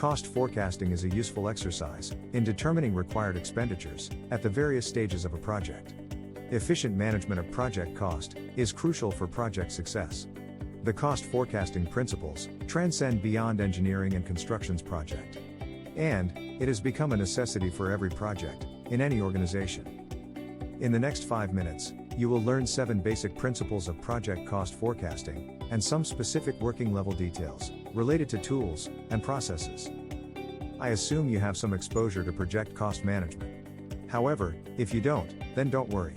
Cost forecasting is a useful exercise in determining required expenditures at the various stages of a project. Efficient management of project cost is crucial for project success. The cost forecasting principles transcend beyond engineering and constructions project. And it has become a necessity for every project in any organization. In the next 5 minutes, you will learn 7 basic principles of project cost forecasting and some specific working level details related to tools and processes. I assume you have some exposure to project cost management. However, if you don't, then don't worry.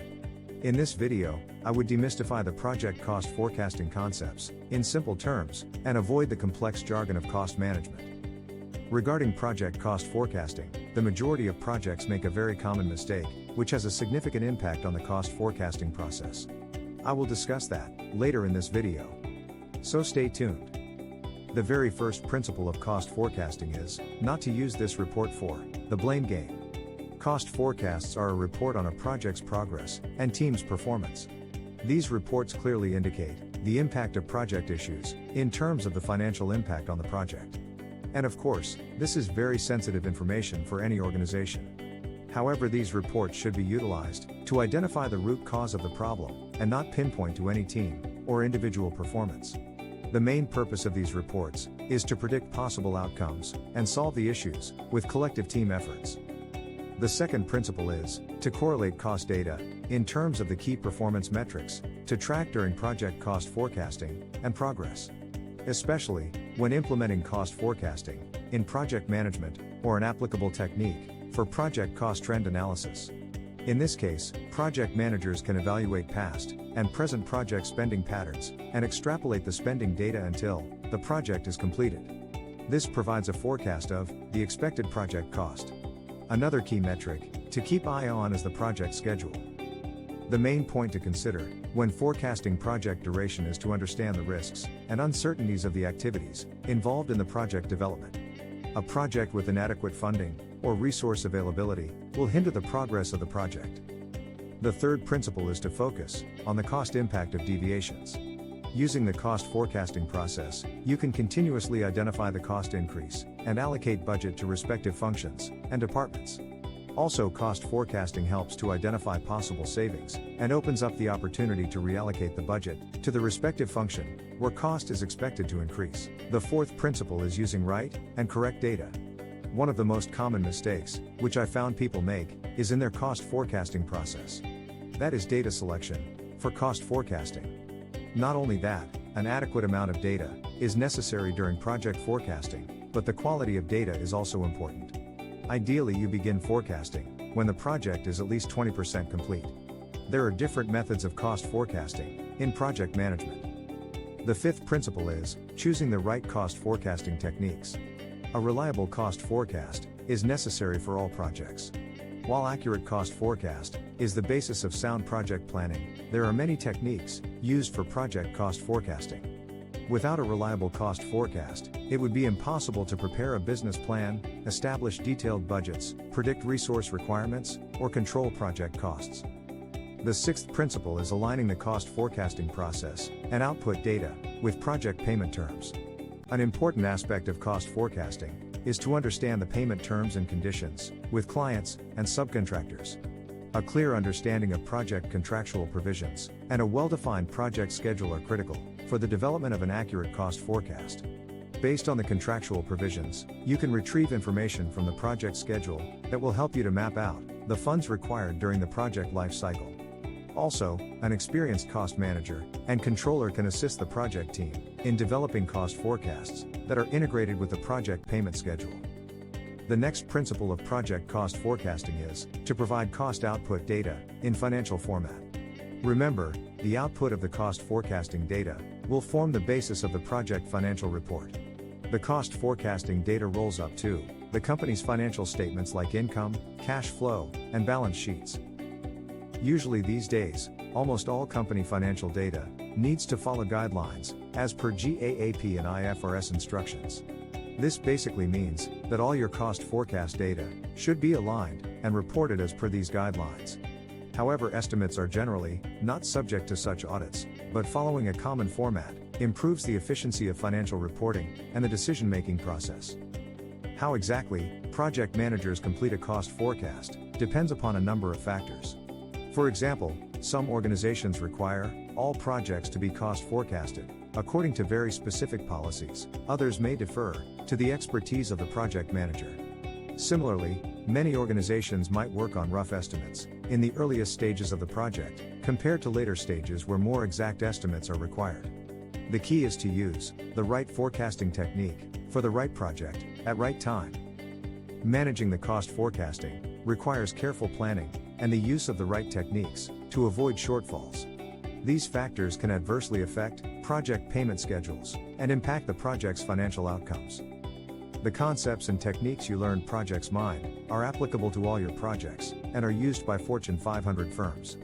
In this video, I would demystify the project cost forecasting concepts in simple terms and avoid the complex jargon of cost management. Regarding project cost forecasting, the majority of projects make a very common mistake, which has a significant impact on the cost forecasting process. I will discuss that later in this video. So stay tuned. The very first principle of cost forecasting is not to use this report for the blame game. Cost forecasts are a report on a project's progress and team's performance. These reports clearly indicate the impact of project issues in terms of the financial impact on the project. And of course, this is very sensitive information for any organization. However, these reports should be utilized to identify the root cause of the problem and not pinpoint to any team or individual performance. The main purpose of these reports is to predict possible outcomes and solve the issues with collective team efforts. The second principle is to correlate cost data in terms of the key performance metrics to track during project cost forecasting and progress, especially when implementing cost forecasting in project management or an applicable technique for project cost trend analysis. In this case, project managers can evaluate past and present project spending patterns and extrapolate the spending data until the project is completed. This provides a forecast of the expected project cost. Another key metric to keep eye on is the project schedule. The main point to consider when forecasting project duration is to understand the risks and uncertainties of the activities involved in the project development. A project with inadequate funding or resource availability will hinder the progress of the project. The third principle is to focus on the cost impact of deviations. Using the cost forecasting process, you can continuously identify the cost increase and allocate budget to respective functions and departments. Also, cost forecasting helps to identify possible savings and opens up the opportunity to reallocate the budget to the respective function where cost is expected to increase. The fourth principle is using right and correct data. One of the most common mistakes, which I found people make, is in their cost forecasting process. That is data selection for cost forecasting. Not only that, an adequate amount of data is necessary during project forecasting, but the quality of data is also important. Ideally, you begin forecasting when the project is at least 20% complete. There are different methods of cost forecasting in project management. The fifth principle is choosing the right cost forecasting techniques. A reliable cost forecast is necessary for all projects. While accurate cost forecast is the basis of sound project planning, there are many techniques used for project cost forecasting. Without a reliable cost forecast, it would be impossible to prepare a business plan, establish detailed budgets, predict resource requirements, or control project costs. The sixth principle is aligning the cost forecasting process and output data with project payment terms. An important aspect of cost forecasting is to understand the payment terms and conditions with clients and subcontractors. A clear understanding of project contractual provisions and a well-defined project schedule are critical for the development of an accurate cost forecast. Based on the contractual provisions, you can retrieve information from the project schedule that will help you to map out the funds required during the project life cycle. Also, an experienced cost manager and controller can assist the project team in developing cost forecasts that are integrated with the project payment schedule. The next principle of project cost forecasting is to provide cost output data in financial format. Remember, the output of the cost forecasting data will form the basis of the project financial report. The cost forecasting data rolls up to the company's financial statements like income, cash flow, and balance sheets. Usually these days, almost all company financial data needs to follow guidelines as per GAAP and IFRS instructions. This basically means that all your cost forecast data should be aligned and reported as per these guidelines. However, estimates are generally not subject to such audits, but following a common format improves the efficiency of financial reporting and the decision-making process. How exactly project managers complete a cost forecast depends upon a number of factors. For example, some organizations require all projects to be cost forecasted according to very specific policies. Others may defer to the expertise of the project manager. Similarly, many organizations might work on rough estimates in the earliest stages of the project, compared to later stages where more exact estimates are required. The key is to use the right forecasting technique for the right project at right time. Managing the cost forecasting requires careful planning and the use of the right techniques to avoid shortfalls. These factors can adversely affect project payment schedules and impact the project's financial outcomes. The concepts and techniques you learned Projects Mind are applicable to all your projects and are used by Fortune 500 firms.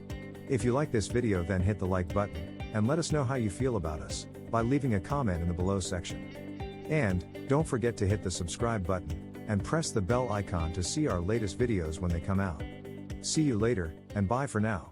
If you like this video, then hit the like button and let us know how you feel about us by leaving a comment in the below section. And don't forget to hit the subscribe button and press the bell icon to see our latest videos when they come out. See you later, and bye for now.